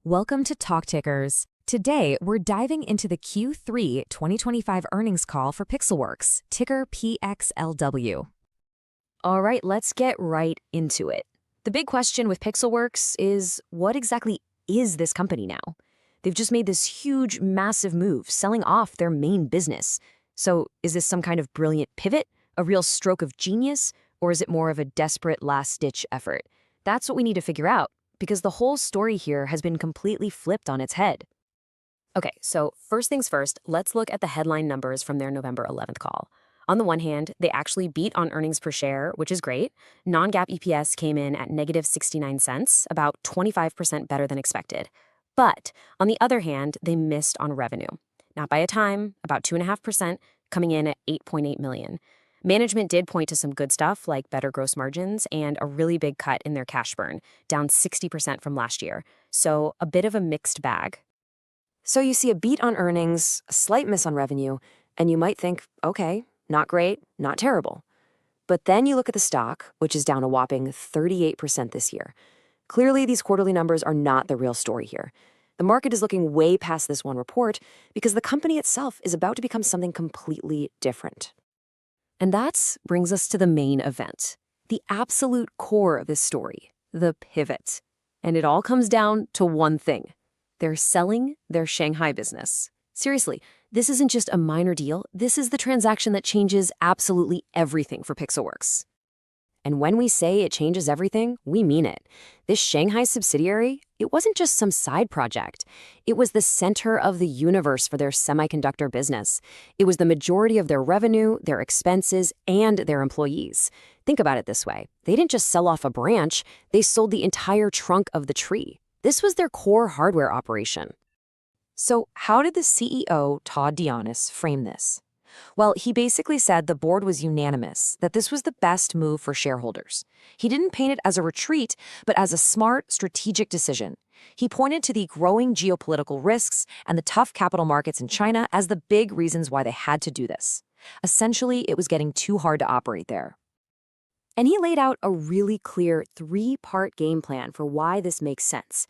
Welcome to Talk Tickers. Today, we're diving into the Q3 2025 earnings call for Pixelworks, ticker PXLW. All right, let's get right into it. The big question with Pixelworks is, what exactly is this company now? They've just made this huge, massive move, selling off their main business. So is this some kind of brilliant pivot, a real stroke of genius, or is it more of a desperate last-ditch effort? That's what we need to figure out, because the whole story here has been completely flipped on its head. Okay, so first things first, let's look at the headline numbers from their November 11th call. On the one hand, they actually beat on earnings per share, which is great. Non-GAAP EPS came in at negative 69 cents, about 25% better than expected. But on the other hand, they missed on revenue. Not by a time, about 2.5%, coming in at $8.8 million. Management did point to some good stuff like better gross margins and a really big cut in their cash burn, down 60% from last year. So a bit of a mixed bag. So you see a beat on earnings, a slight miss on revenue, and you might think, okay, not great, not terrible. But then you look at the stock, which is down a whopping 38% this year. Clearly, these quarterly numbers are not the real story here. The market is looking way past this one report because the company itself is about to become something completely different. And that brings us to the main event, the absolute core of this story, the pivot. And it all comes down to one thing. They're selling their Shanghai business. Seriously, this isn't just a minor deal. This is the transaction that changes absolutely everything for Pixelworks. And when we say it changes everything, we mean it. This Shanghai subsidiary, it wasn't just some side project. It was the center of the universe for their semiconductor business. It was the majority of their revenue, their expenses, and their employees. Think about it this way. They didn't just sell off a branch, they sold the entire trunk of the tree. This was their core hardware operation. So how did the CEO, Todd Dionys, frame this? Well, he basically said the board was unanimous that this was the best move for shareholders. He didn't paint it as a retreat, but as a smart, strategic decision. He pointed to the growing geopolitical risks and the tough capital markets in China as the big reasons why they had to do this. Essentially, it was getting too hard to operate there. And he laid out a really clear three-part game plan for why this makes sense.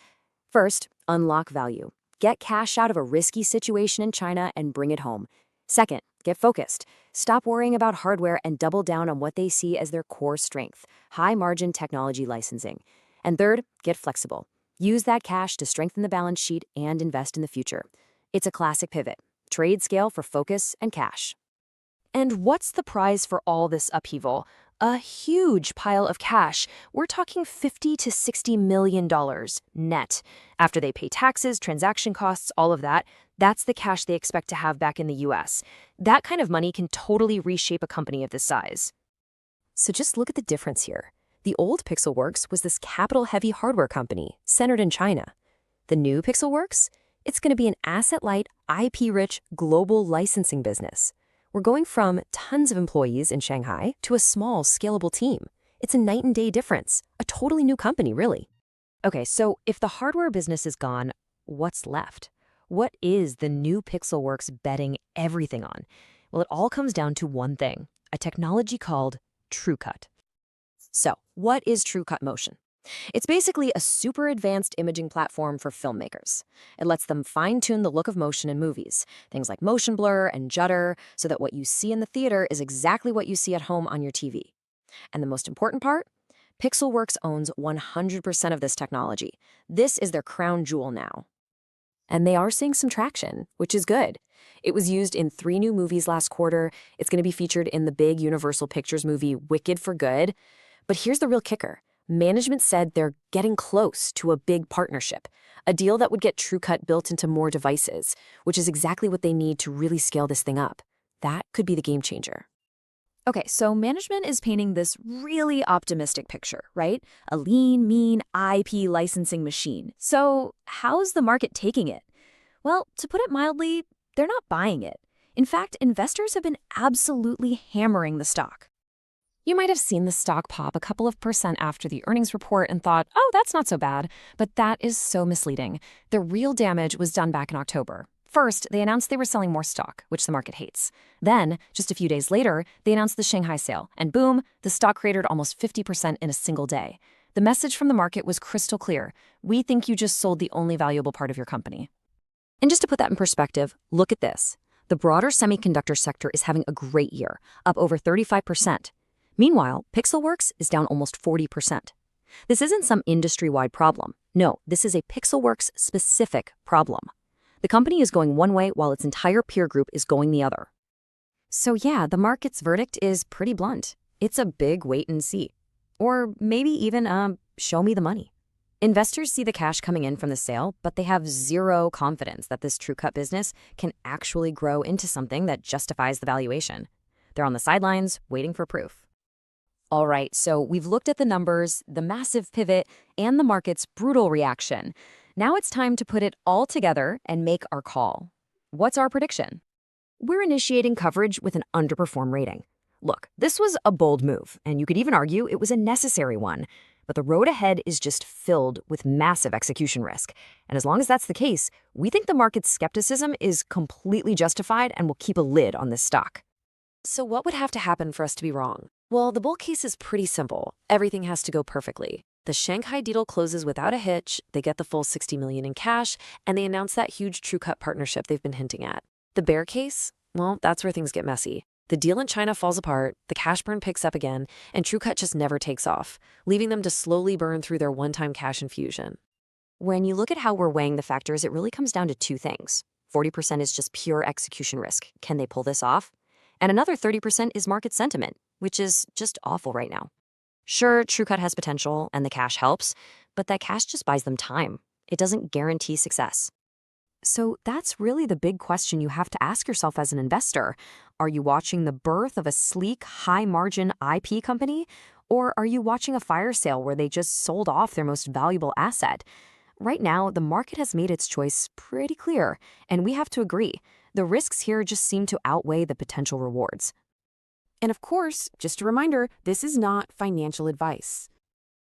First, unlock value. Get cash out of a risky situation in China and bring it home. Second, get focused. Stop worrying about hardware and double down on what they see as their core strength, high-margin technology licensing. And third, get flexible. Use that cash to strengthen the balance sheet and invest in the future. It's a classic pivot. Trade scale for focus and cash. And what's the prize for all this upheaval? A huge pile of cash. We're talking $50 to $60 million net. After they pay taxes, transaction costs, all of that, that's the cash they expect to have back in the US. That kind of money can totally reshape a company of this size. So just look at the difference here. The old Pixelworks was this capital-heavy hardware company centered in China. The new Pixelworks? It's going to be an asset-light, IP-rich, global licensing business. We're going from tons of employees in Shanghai to a small, scalable team. It's a night and day difference, a totally new company, really. Okay, so if the hardware business is gone, what's left? What is the new Pixelworks betting everything on? Well, it all comes down to one thing, a technology called TrueCut. So, what is TrueCut Motion? It's basically a super advanced imaging platform for filmmakers. It lets them fine-tune the look of motion in movies, things like motion blur and judder, so that what you see in the theater is exactly what you see at home on your TV. And the most important part? Pixelworks owns 100% of this technology. This is their crown jewel now. And they are seeing some traction, which is good. It was used in 3 new movies last quarter. It's going to be featured in the big Universal Pictures movie Wicked for Good. But here's the real kicker. Management said they're getting close to a big partnership, a deal that would get TrueCut built into more devices, which is exactly what they need to really scale this thing up. That could be the game changer. Okay, so management is painting this really optimistic picture, right? A lean, mean IP licensing machine. So how's the market taking it? Well, to put it mildly, they're not buying it. In fact, investors have been absolutely hammering the stock. You might have seen the stock pop a couple of % after the earnings report and thought, oh, that's not so bad. But that is so misleading. The real damage was done back in October. First, they announced they were selling more stock, which the market hates. Then, just a few days later, they announced the Shanghai sale, and boom, the stock cratered almost 50% in a single day. The message from the market was crystal clear. We think you just sold the only valuable part of your company. And just to put that in perspective, look at this. The broader semiconductor sector is having a great year, up over 35%. Meanwhile, Pixelworks is down almost 40%. This isn't some industry-wide problem. No, this is a Pixelworks-specific problem. The company is going one way while its entire peer group is going the other. So yeah, the market's verdict is pretty blunt. It's a big wait and see. Or maybe even show me the money. Investors see the cash coming in from the sale, but they have zero confidence that this TrueCut business can actually grow into something that justifies the valuation. They're on the sidelines, waiting for proof. All right, so we've looked at the numbers, the massive pivot, and the market's brutal reaction. Now it's time to put it all together and make our call. What's our prediction? We're initiating coverage with an underperform rating. Look, this was a bold move, and you could even argue it was a necessary one. But the road ahead is just filled with massive execution risk. And as long as that's the case, we think the market's skepticism is completely justified and will keep a lid on this stock. So what would have to happen for us to be wrong? Well, the bull case is pretty simple. Everything has to go perfectly. The Shanghai deal closes without a hitch, they get the full $60 million in cash, and they announce that huge TrueCut partnership they've been hinting at. The bear case? Well, that's where things get messy. The deal in China falls apart, the cash burn picks up again, and TrueCut just never takes off, leaving them to slowly burn through their one-time cash infusion. When you look at how we're weighing the factors, it really comes down to two things. 40% is just pure execution risk. Can they pull this off? And another 30% is market sentiment, which is just awful right now. Sure, TrueCut has potential and the cash helps, but that cash just buys them time. It doesn't guarantee success. So that's really the big question you have to ask yourself as an investor. Are you watching the birth of a sleek, high-margin IP company? Or are you watching a fire sale where they just sold off their most valuable asset? Right now, the market has made its choice pretty clear, and we have to agree. The risks here just seem to outweigh the potential rewards. And of course, just a reminder, this is not financial advice.